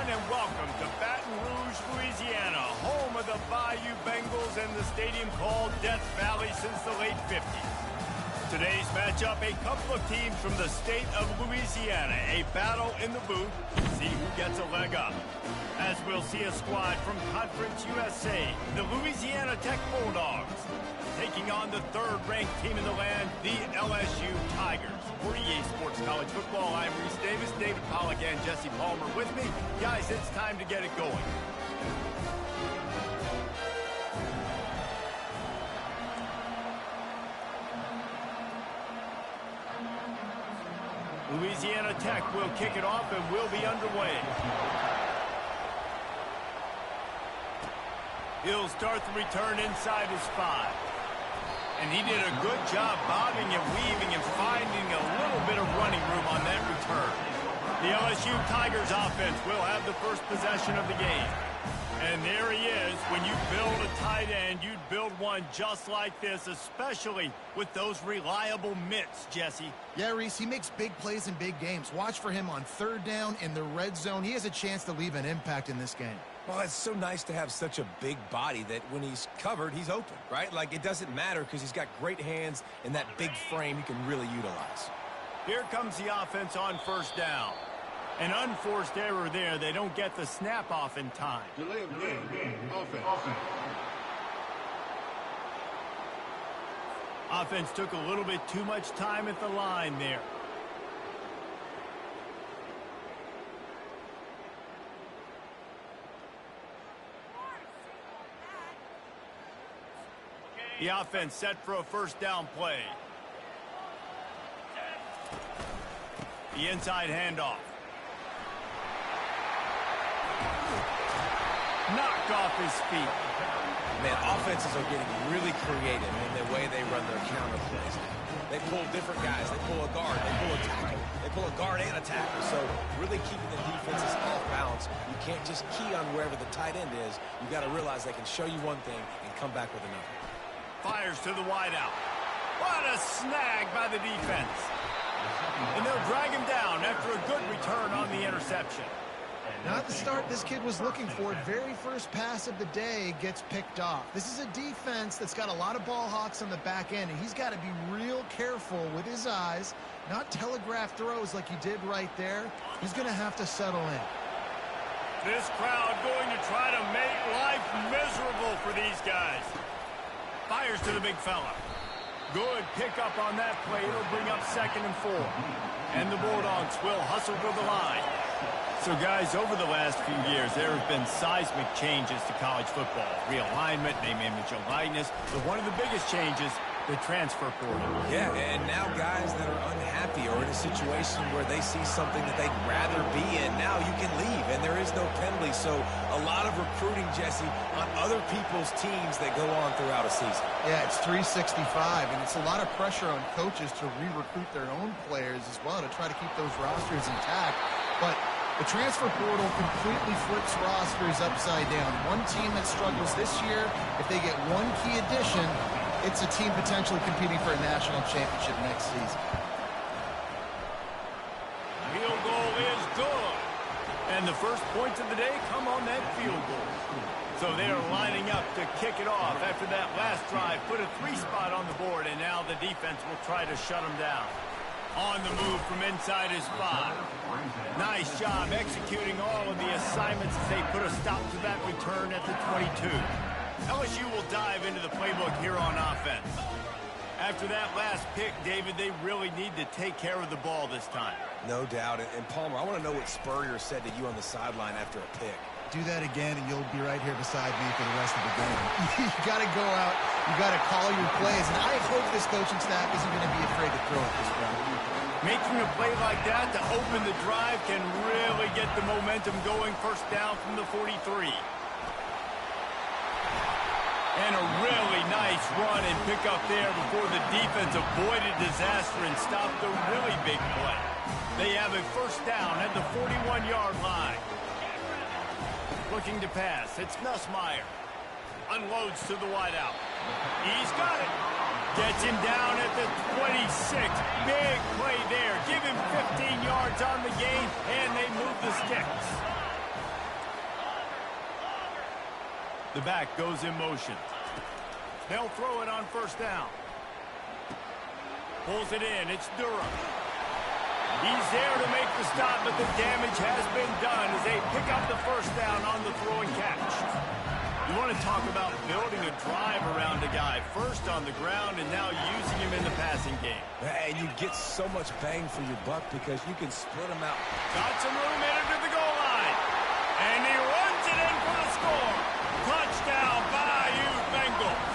everyone, and welcome to Baton Rouge, Louisiana, home of the Bayou Bengals and the stadium called Death Valley since the late 50s. Today's matchup, a couple of teams from the state of Louisiana, a battle in the booth to see who gets a leg up. As we'll see a squad from Conference USA, the Louisiana Tech Bulldogs, taking on the third-ranked team in the land, the LSU Tigers. For EA Sports College Football, I'm Reese Davis, David Pollack, and Jesse Palmer with me. Guys, it's time to get it going. Louisiana Tech will kick it off and will be underway. He'll start the return inside his 5. And he did a good job bobbing and weaving and finding a little bit of running room on that return. The LSU Tigers offense will have the first possession of the game. And there he is. When you build a tight end, you'd build one just like this, especially with those reliable mitts, Jesse. Yeah, Reese, he makes big plays in big games. Watch for him on third down in the red zone. He has a chance to leave an impact in this game. Well, it's so nice to have such a big body that when he's covered, he's open, right? Like, it doesn't matter because he's got great hands and that big frame he can really utilize. Here comes the offense on first down. An unforced error there. They don't get the snap off in time. Delay of game. Offense. Offense took a little bit too much time at the line there. The offense set for a first down play. The inside handoff. Knocked off his feet. Man, offenses are getting really creative in the way they run their counter plays. They pull different guys. They pull a guard. They pull a tackle. They pull a guard and a tackle. So really keeping the defenses off balance. You can't just key on wherever the tight end is. You got to realize they can show you one thing and come back with another. Fires to the wideout. What a snag by the defense. And they'll drag him down after a good return on the interception. Not the start this kid was looking for. Very first pass of the day gets picked off. This is a defense that's got a lot of ball hawks on the back end, and he's got to be real careful with his eyes, not telegraph throws like he did right there. He's going to have to settle in. This crowd going to try to make life miserable for these guys. Fires to the big fella. Good pickup on that play. It'll bring up 2nd and 4. And the Bulldogs will hustle to the line. So, guys, over the last few years, there have been seismic changes to college football. Realignment, name, image, and likeness. But one of the biggest changes, the transfer portal. Yeah, and now guys that are unhappy or in a situation where they see something that they'd rather be in, now you can leave, and there is no penalty. So a lot of recruiting, Jesse, on other people's teams that go on throughout a season. Yeah, it's 365, and it's a lot of pressure on coaches to re-recruit their own players as well to try to keep those rosters intact. But the transfer portal completely flips rosters upside down. One team that struggles this year, if they get one key addition, it's a team potentially competing for a national championship next season. Field goal is good. And the first points of the day come on that field goal. So they are lining up to kick it off after that last drive. Put a 3 spot on the board, and now the defense will try to shut them down. On the move from inside his 5. Nice job executing all of the assignments as they put a stop to that return at the 22. LSU will dive into the playbook here on offense. After that last pick, David, they really need to take care of the ball this time. No doubt. And Palmer, I want to know what Spurrier said to you on the sideline after a pick. Do that again, and you'll be right here beside me for the rest of the game. You got to go out. You got to call your plays. And I hope this coaching staff isn't going to be afraid to throw at this point. Making a play like that to open the drive can really get the momentum going. First down from the 43. And a really nice run and pick up there before the defense avoided disaster and stopped a really big play. They have a first down at the 41-yard line. Looking to pass. It's Nussmeier. Unloads to the wideout. He's got it. Gets him down at the 26. Big play there. Give him 15 yards on the game, and they move the sticks. The back goes in motion. They'll throw it on first down. Pulls it in. It's Durham. He's there to make the stop, but the damage has been done as they pick up the first down on the throw and catch. You want to talk about building a drive around a guy. First on the ground and now using him in the passing game. And you get so much bang for your buck because you can split them out. Got some room headed to the goal line. And he runs it in for the score. Touchdown, Bayou Bengals.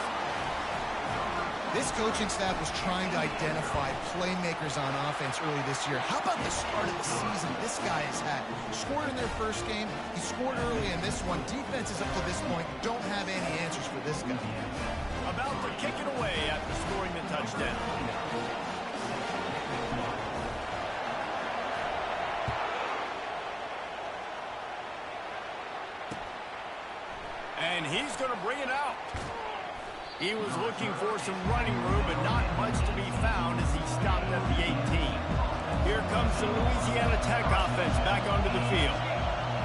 This coaching staff was trying to identify playmakers on offense early this year. How about the start of the season this guy has had? Scored in their first game. He scored early in this one. Defenses up to this point don't have any answers for this guy. About to kick it away after scoring the touchdown. And he's going to bring it out. He was looking for some running room, but not much to be found as he stopped at the 18. Here comes the Louisiana Tech offense back onto the field.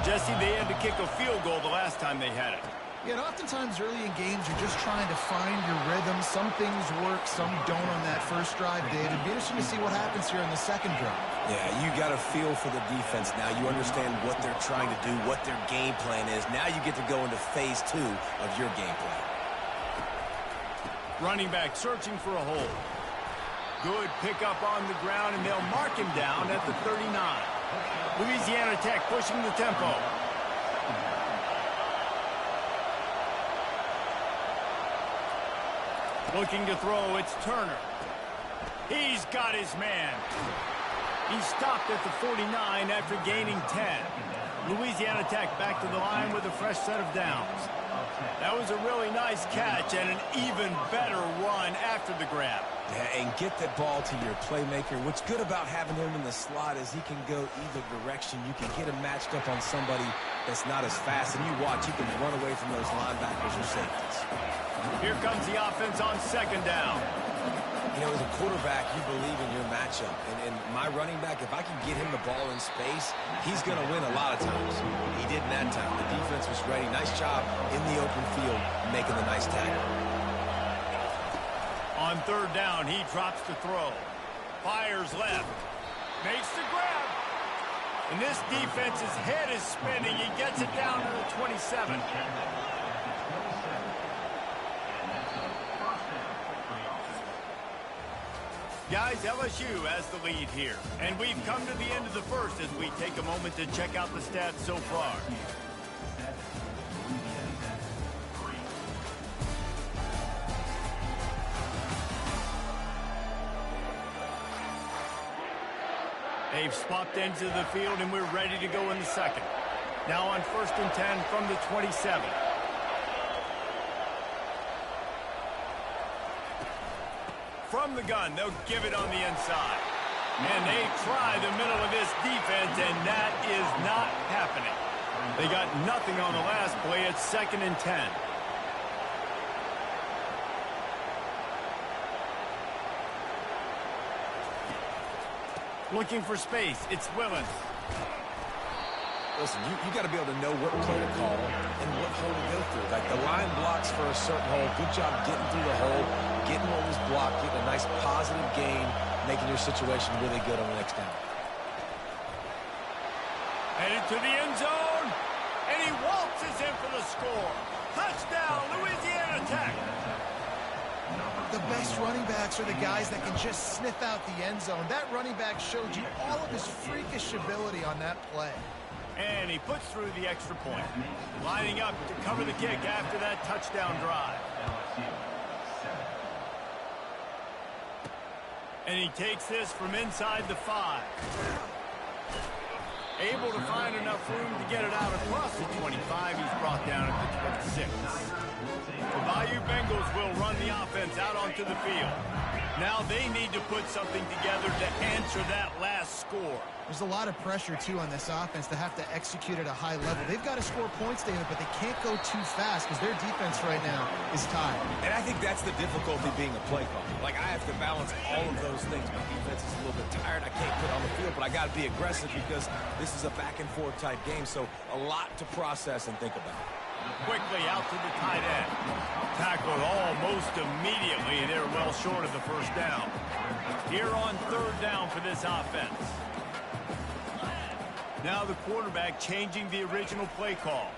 Jesse, they had to kick a field goal the last time they had it. Yeah, and oftentimes early in games, you're just trying to find your rhythm. Some things work, some don't on that first drive, Dave. It'd be interesting to see what happens here in the second drive. Yeah, you got a feel for the defense now. You understand what they're trying to do, what their game plan is. Now you get to go into phase 2 of your game plan. Running back searching for a hole. Good pickup on the ground, and they'll mark him down at the 39. Louisiana Tech pushing the tempo. Looking to throw, it's Turner. He's got his man. He stopped at the 49 after gaining 10. Louisiana Tech back to the line with a fresh set of downs. That was a really nice catch and an even better run after the grab. Yeah, and get that ball to your playmaker. What's good about having him in the slot is he can go either direction. You can get him matched up on somebody that's not as fast, and you watch, he can run away from those linebackers or safeties. Here comes the offense on second down. You know, as a quarterback, you believe in your matchup. And my running back, if I can get him the ball in space, he's going to win a lot of times. He did in that time. The defense was ready. Nice job in the open field making the nice tackle. On third down, he drops to throw. Fires left. Makes the grab. And this defense's head is spinning. He gets it down to the 27. Guys, LSU has the lead here. And we've come to the end of the first as we take a moment to check out the stats so far. They've swapped ends of the field, and we're ready to go in the second. Now on 1st and 10 from the 27. From the gun, they'll give it on the inside. And they try the middle of this defense, and that is not happening. They got nothing on the last play. It's 2nd and 10. Looking for space. It's Willis. Listen, you got to be able to know what play to call and what hole to go through. Like the line blocks for a certain hole. Good job getting through the hole, getting what was blocked, getting a nice positive gain, making your situation really good on the next down. Headed to the end zone, and he waltzes in for the score. Touchdown, Louisiana Tech. The best running backs are the guys that can just sniff out the end zone. That running back showed you all of his freakish ability on that play. And he puts through the extra point. Lining up to cover the kick after that touchdown drive. And he takes this from inside the 5. Able to find enough room to get it out across the 25. He's brought down at the 26. The Bayou Bengals will run the offense out onto the field. Now they need to put something together to answer that last score. There's a lot of pressure, too, on this offense to have to execute at a high level. They've got to score points, David, but they can't go too fast because their defense right now is tired. And I think that's the difficulty being a play caller. Like, I have to balance all of those things. My defense is a little bit tired. I can't put on the field, but I got to be aggressive because this is a back-and-forth type game, so a lot to process and think about. Quickly out to the tight end. Tackled almost immediately. They're well short of the first down. Here on third down for this offense. Now the quarterback changing the original play call.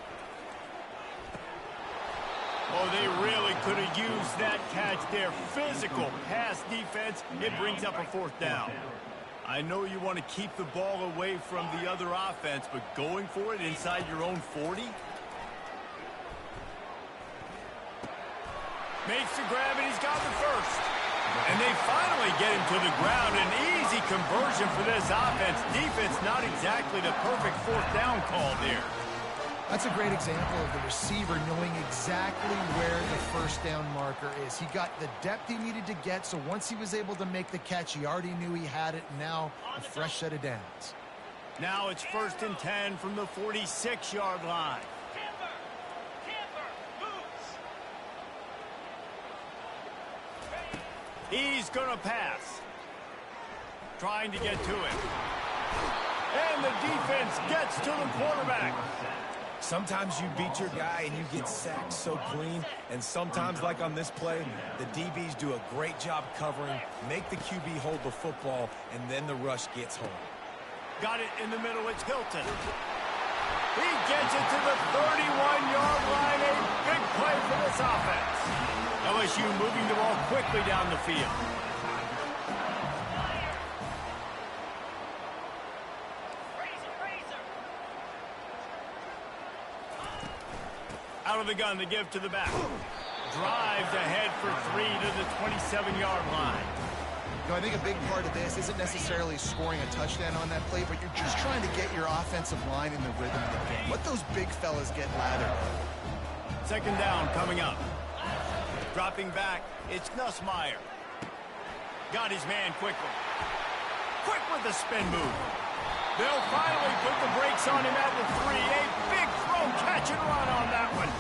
Oh, they really could have used that catch there. Physical pass defense. It brings up a fourth down. I know you want to keep the ball away from the other offense, but going for it inside your own 40? Makes the grab, and he's got the first. And they finally get him to the ground. An easy conversion for this offense. Defense, not exactly the perfect fourth down call there. That's a great example of the receiver knowing exactly where the first down marker is. He got the depth he needed to get, so once he was able to make the catch, he already knew he had it. Now a fresh set of downs. Now it's 1st and 10 from the 46-yard line. He's going to pass. Trying to get to it. And the defense gets to the quarterback. Sometimes you beat your guy and you get sacked so clean, and sometimes, like on this play, the DBs do a great job covering, make the QB hold the football, and then the rush gets home. Got it in the middle. It's Hilton. He gets it to the 31-yard line. A big play for this offense. LSU moving the ball quickly down the field. Out of the gun to give to the back. Drives ahead for 3 to the 27-yard line. You know, I think a big part of this isn't necessarily scoring a touchdown on that play, but you're just trying to get your offensive line in the rhythm of the game. Let those big fellas get lathered. Second down coming up. Dropping back, it's Nussmeier. Got his man quickly. Quick with the spin move. They'll finally put the brakes on him at the 3. A big throw, catch and run on that one.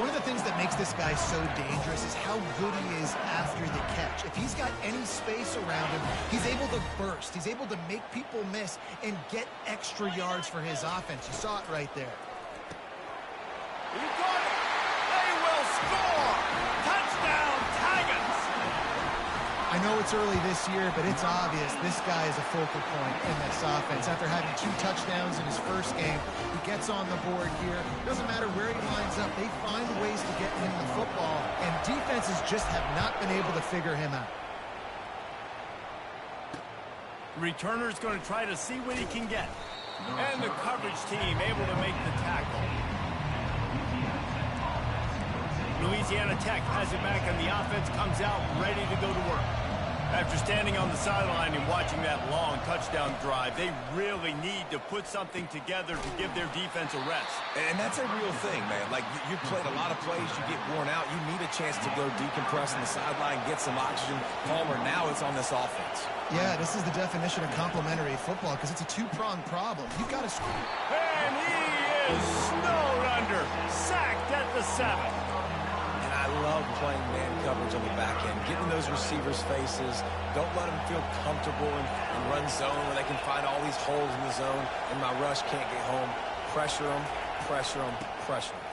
One of the things that makes this guy so dangerous is how good he is after the catch. If he's got any space around him, he's able to burst. He's able to make people miss and get extra yards for his offense. You saw it right there. He got it. They will score. Touchdown, Tigers. I know it's early this year, but it's obvious this guy is a focal point in this offense. After having 2 touchdowns in his first game, he gets on the board here. Doesn't matter where he lines up. They find ways to get him the football, and defenses just have not been able to figure him out. Returner's going to try to see what he can get. And the coverage team able to make the tackle. Louisiana Tech has it back, and the offense comes out ready to go to work. After standing on the sideline and watching that long touchdown drive, they really need to put something together to give their defense a rest. And that's a real thing, man. Like, you played a lot of plays, you get worn out, you need a chance to go decompress on the sideline, get some oxygen. Palmer, now it's on this offense. Yeah, this is the definition of complementary football because it's a 2-pronged problem. You've got to score. And he is snowed under, sacked at the 7. I love playing man coverage on the back end, getting those receivers' faces. Don't let them feel comfortable and run zone where they can find all these holes in the zone, and my rush can't get home. Pressure them, pressure them, pressure them.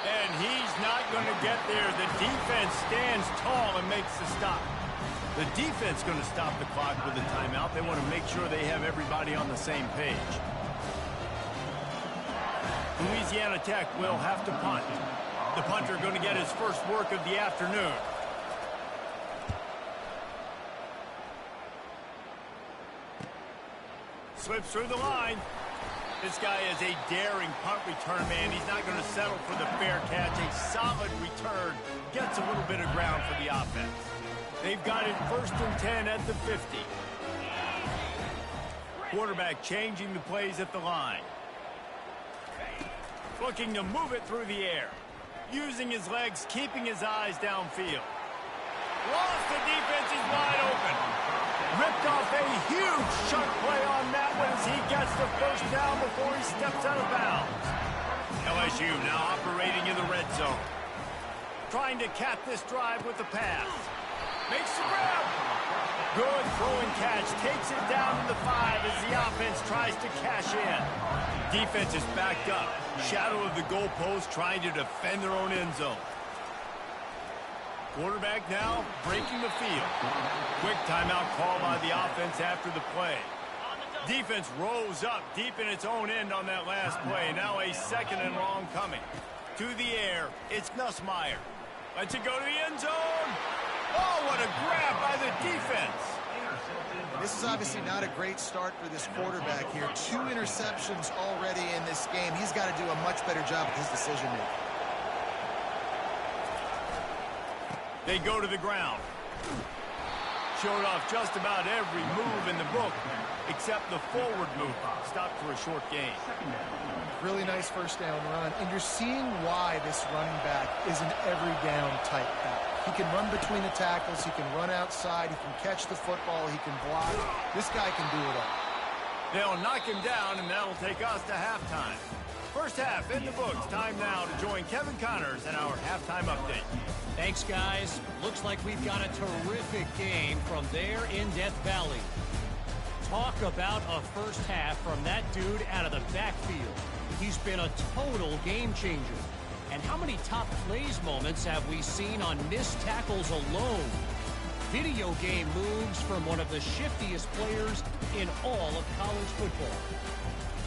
And he's not going to get there. The defense stands tall and makes the stop. The defense going to stop the clock with a timeout. They want to make sure they have everybody on the same page. Louisiana Tech will have to punt. The punter going to get his first work of the afternoon. Slips through the line. This guy is a daring punt return man. He's not going to settle for the fair catch. A solid return. Gets a little bit of ground for the offense. They've got it 1st and 10 at the 50. Quarterback changing the plays at the line. Looking to move it through the air. Using his legs, keeping his eyes downfield. Lost, the defense is wide open. Ripped off a huge chunk play on that one as he gets the first down before he steps out of bounds. LSU now operating in the red zone. Trying to cap this drive with the pass. Makes the grab. Good throw and catch. Takes it down to the 5 as the offense tries to cash in. Defense is backed up. Shadow of the goalpost trying to defend their own end zone. Quarterback now breaking the field. Quick timeout call by the offense after the play. Defense rose up deep in its own end on that last play. Now a 2nd and long coming. To the air, it's Nussmeier. Lets it go to the end zone. Oh, what a grab by the defense. This is obviously not a great start for this quarterback here. 2 interceptions already in this game. He's got to do a much better job with his decision-making. They go to the ground. Showed off just about every move in the book, except the forward move. Stopped for a short gain. Really nice first down run. And you're seeing why this running back is an every down type back. He can run between the tackles. He can run outside. He can catch the football. He can block. This guy can do it all. They'll knock him down, and that'll take us to halftime. First half in the books. Time now to join Kevin Connors in our halftime update. Thanks, guys. Looks like we've got a terrific game from there in Death Valley. Talk about a first half from that dude out of the backfield. He's been a total game changer. And how many top plays moments have we seen on missed tackles alone? Video game moves from one of the shiftiest players in all of college football.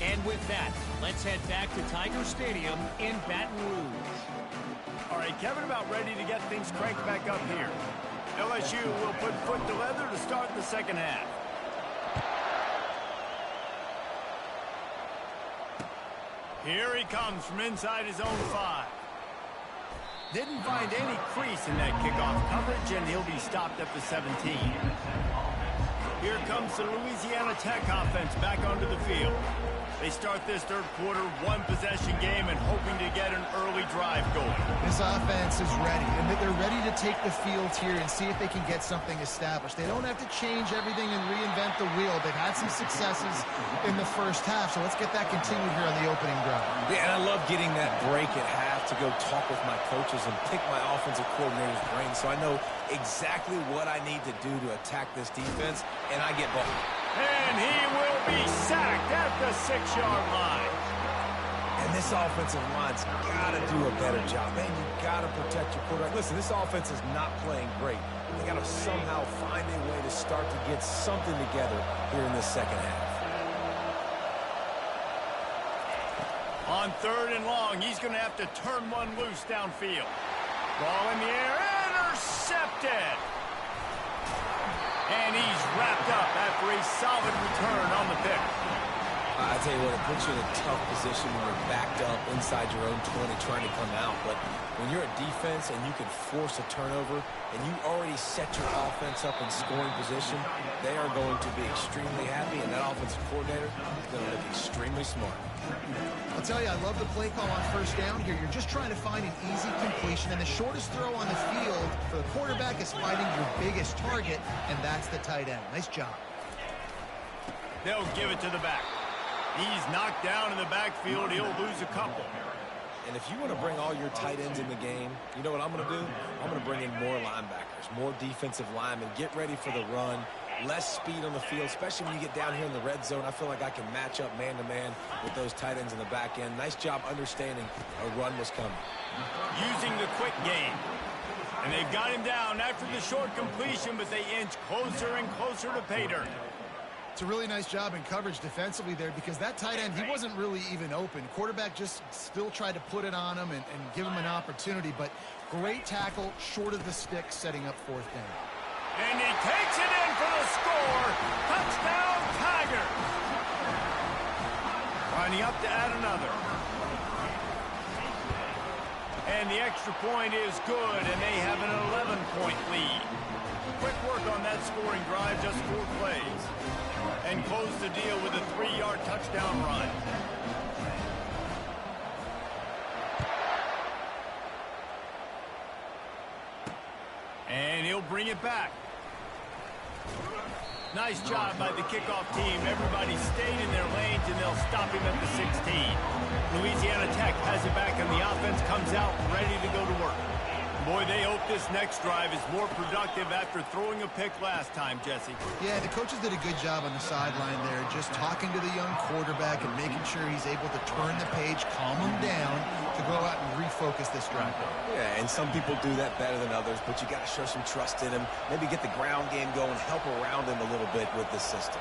And with that, let's head back to Tiger Stadium in Baton Rouge. All right, Kevin, about ready to get things cranked back up here. LSU will put foot to leather to start the second half. Here he comes from inside his own 5. Didn't find any crease in that kickoff coverage, and he'll be stopped at the 17. Here comes the Louisiana Tech offense back onto the field. They start this third quarter, 1-possession game, and hoping to get an early drive going. This offense is ready, and they're ready to take the field here and see if they can get something established. They don't have to change everything and reinvent the wheel. They've had some successes in the first half, so let's get that continued here on the opening drive. Yeah, and I love getting that break at half to go talk with my coaches and pick my offensive coordinator's brain so I know exactly what I need to do to attack this defense, and I get ball. And he will be sacked at the 6-yard line. And this offensive line's got to do a better job. Man, you got to protect your quarterback. Listen, this offense is not playing great. They got to somehow find a way to start to get something together here in this second half. On 3rd and long, he's going to have to turn one loose downfield. Ball in the air, intercepted. And he's wrapped up after a solid return on the pick. I tell you what, it puts you in a tough position when you're backed up inside your own 20 trying to come out. But when you're a defense and you can force a turnover and you already set your offense up in scoring position, they are going to be extremely happy, and that offensive coordinator is going to look extremely smart. I'll tell you, I love the play call on first down here. You're just trying to find an easy completion, and the shortest throw on the field for the quarterback is finding your biggest target, and that's the tight end. Nice job. They'll give it to the back. He's knocked down in the backfield. He'll lose a couple. And if you want to bring all your tight ends in the game, you know what I'm going to do? I'm going to bring in more linebackers, more defensive linemen, get ready for the run, less speed on the field, especially when you get down here in the red zone. I feel like I can match up man-to-man with those tight ends in the back end. Nice job understanding a run was coming. Using the quick game. And they've got him down after the short completion, but they inch closer and closer to pay dirt. It's a really nice job in coverage defensively there because that tight end, he wasn't really even open. Quarterback just still tried to put it on him and give him an opportunity, but great tackle, short of the stick, setting up 4th down. And he takes it in for the score. Touchdown, Tiger. Lining up to add another. And the extra point is good, and they have an 11-point lead. Quick work on that scoring drive, just 4 plays. And close the deal with a 3-yard touchdown run. And he'll bring it back. Nice job by the kickoff team. Everybody stayed in their lanes, and they'll stop him at the 16. Louisiana Tech has it back, and the offense comes out ready to go to work. Boy, they hope this next drive is more productive after throwing a pick last time, Jesse. Yeah, the coaches did a good job on the sideline there, just talking to the young quarterback and making sure he's able to turn the page, calm him down to go out and refocus this drive. Yeah, and some people do that better than others, but you got to show some trust in him. Maybe get the ground game going, help around him a little bit with this system.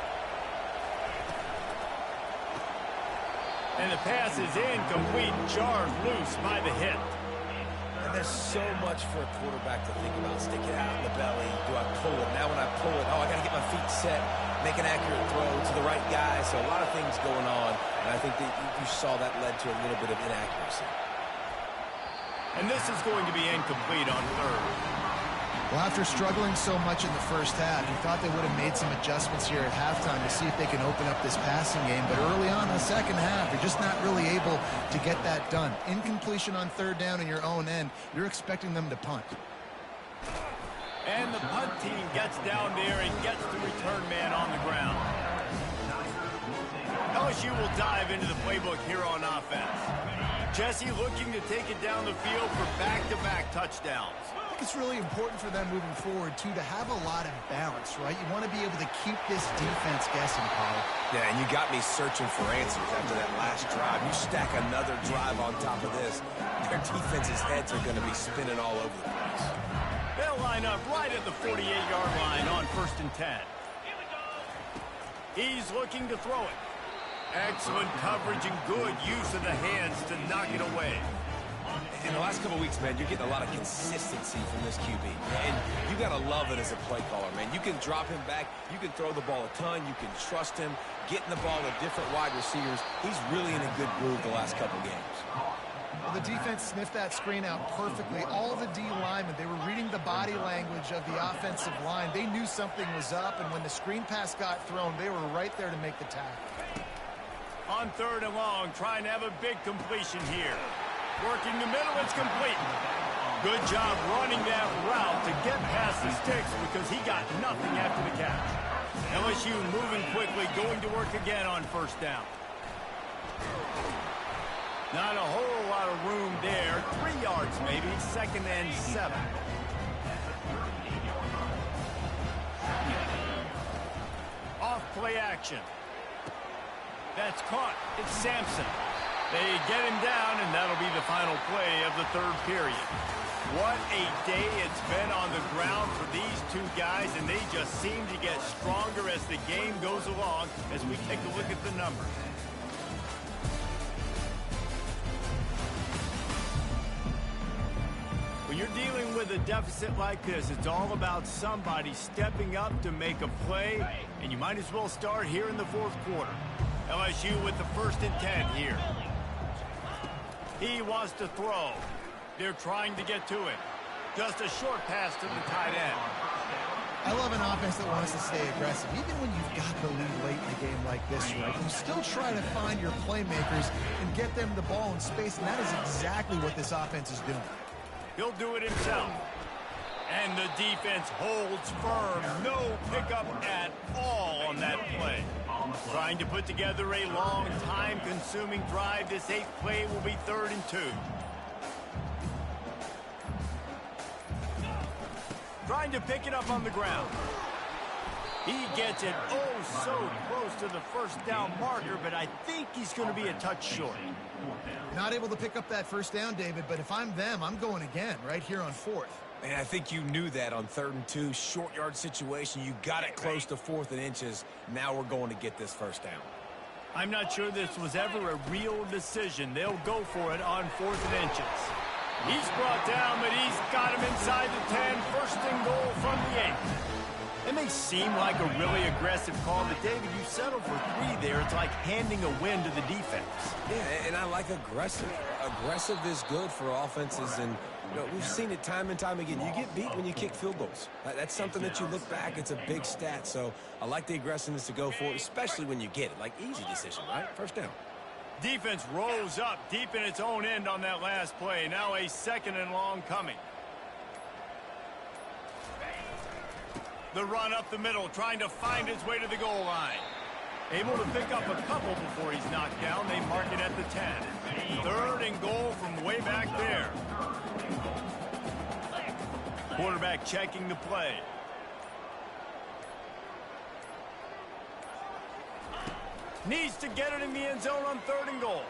And the pass is incomplete, jarred loose by the hit. There's so much for a quarterback to think about. Stick it out in the belly. Do I pull it? Now when I pull it, I got to get my feet set, make an accurate throw to the right guy. So a lot of things going on, and I think that you saw that led to a little bit of inaccuracy. And this is going to be incomplete on third. Well, after struggling so much in the first half, you thought they would have made some adjustments here at halftime to see if they can open up this passing game. But early on in the second half, you're just not really able to get that done. Incompletion on third down in your own end, you're expecting them to punt. And the punt team gets down there and gets the return man on the ground. LSU will dive into the playbook here on offense. Jesse looking to take it down the field for back-to-back touchdowns. I think it's really important for them moving forward, too, to have a lot of balance, right? You want to be able to keep this defense guessing, Paul. Yeah, and you got me searching for answers after that last drive. You stack another drive on top of this, their defense's heads are going to be spinning all over the place. They'll line up right at the 48-yard line on 1st and 10. He's looking to throw it. Excellent coverage and good use of the hands to knock it away. In the last couple weeks, man, you're getting a lot of consistency from this QB. And you got to love it as a play caller, man. You can drop him back. You can throw the ball a ton. You can trust him, getting the ball to different wide receivers. He's really in a good groove the last couple games. Well, the defense sniffed that screen out perfectly. All the D linemen, they were reading the body language of the offensive line. They knew something was up, and when the screen pass got thrown, they were right there to make the tackle. On 3rd and long, trying to have a big completion here. Working the middle, it's complete. Good job running that route to get past the sticks because he got nothing after the catch. LSU moving quickly, going to work again on 1st down. Not a whole lot of room there. 3 yards maybe, 2nd and 7. Off play action. That's caught. It's Sampson. They get him down, and that'll be the final play of the 3rd period. What a day it's been on the ground for these two guys, and they just seem to get stronger as the game goes along as we take a look at the numbers. When you're dealing with a deficit like this, it's all about somebody stepping up to make a play, and you might as well start here in the 4th quarter. LSU with the 1st and 10 here. He wants to throw. They're trying to get to him. Just a short pass to the tight end. I love an offense that wants to stay aggressive. Even when you've got the lead late in a game like this, right? You still try to find your playmakers and get them the ball in space, and that is exactly what this offense is doing. He'll do it himself. And the defense holds firm. No pickup at all on that play. Trying to put together a long, time-consuming drive. This 8th play will be 3rd and 2. Trying to pick it up on the ground. He gets it so close to the 1st down marker, but I think he's going to be a touch short. Not able to pick up that 1st down, David, but if I'm them, I'm going again right here on 4th. Man, I think you knew that on 3rd and 2, short yard situation. You got it close to 4th and inches. Now we're going to get this 1st down. I'm not sure this was ever a real decision. They'll go for it on 4th and inches. He's brought down, but he's got him inside the 10. 1st and goal from the 8. It may seem like a really aggressive call, but David, you settled for 3 there. It's like handing a win to the defense. Yeah, and I like aggressive. Aggressive is good for offenses, and you know, we've seen it time and time again. You get beat when you kick field goals. That's something that you look back, it's a big stat. So I like the aggressiveness to go for it, especially when you get it. Like, easy decision, right? 1st down. Defense rose up deep in its own end on that last play. Now a 2nd and long coming. The run up the middle, trying to find his way to the goal line. Able to pick up a couple before he's knocked down. They mark it at the 10. 3rd and goal from way back there. Quarterback checking the play. Needs to get it in the end zone on 3rd and goal.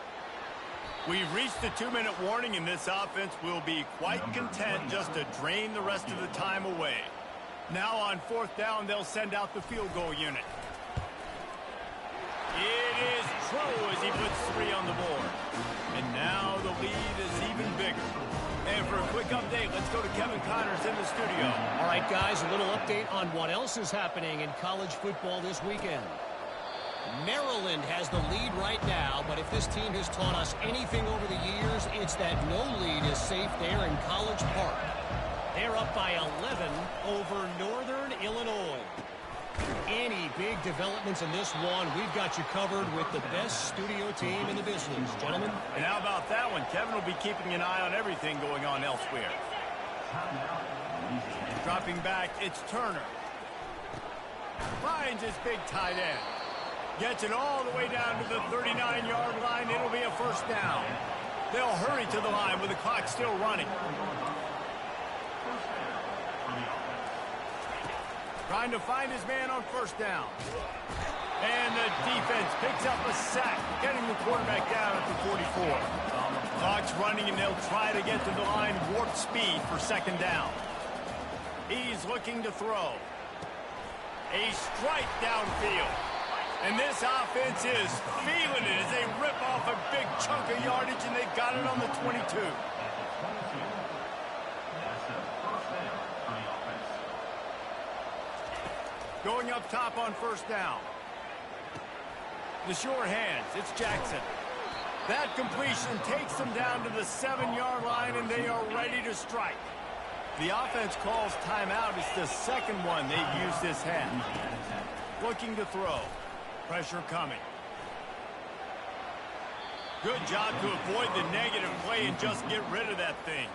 We've reached the 2-minute warning, and this offense will be quite content just to drain the rest of the time away. Now on 4th down, they'll send out the field goal unit. It is true as he puts 3 on the board. And now the lead is even bigger. And for a quick update, let's go to Kevin Connors in the studio. All right, guys, a little update on what else is happening in college football this weekend. Maryland has the lead right now, but if this team has taught us anything over the years, it's that no lead is safe there in College Park. They're up by 11 over Northern Illinois. Any big developments in this one, we've got you covered with the best studio team in the business, gentlemen. And how about that one? Kevin will be keeping an eye on everything going on elsewhere. Dropping back, it's Turner. Finds his big tight end. Gets it all the way down to the 39-yard line. It'll be a 1st down. They'll hurry to the line with the clock still running. Trying to find his man on 1st down. And the defense picks up a sack, getting the quarterback down at the 44. Clock's running, and they'll try to get to the line warp speed for 2nd down. He's looking to throw. A strike downfield. And this offense is feeling it as they rip off a big chunk of yardage, and they've got it on the 22. Going up top on 1st down. The sure hands, it's Jackson. That completion takes them down to the 7-yard line, and they are ready to strike. The offense calls timeout. It's the 2nd one they've used this half. Looking to throw. Pressure coming. Good job to avoid the negative play and just get rid of that thing.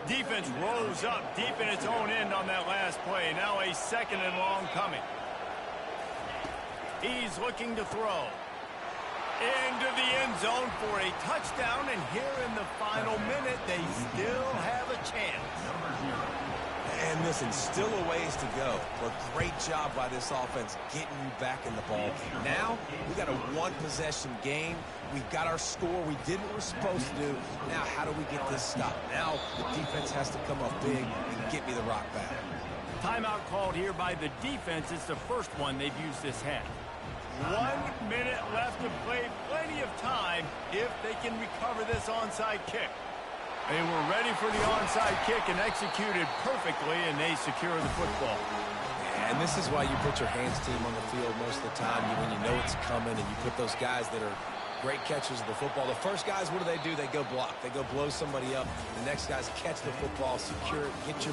Defense rose up deep in its own end on that last play. Now a 2nd and long coming. He's looking to throw. Into the end zone for a touchdown, and here in the final minute, they still have a chance. And listen, still a ways to go, but great job by this offense getting you back in the ball game. Now, we got a 1-possession game. We've got our score. We did what we're supposed to do. Now, how do we get this stopped? Now, the defense has to come up big and get me the rock back. Timeout called here by the defense. It's the 1st one they've used this half. 1 minute left to play. Plenty of time if they can recover this onside kick. They were ready for the onside kick and executed perfectly, and they secure the football. And this is why you put your hands team on the field most of the time when you know it's coming, and you put those guys that are great catchers of the football. The first guys, what do? They go block. They go blow somebody up. The next guys catch the football, secure it, get your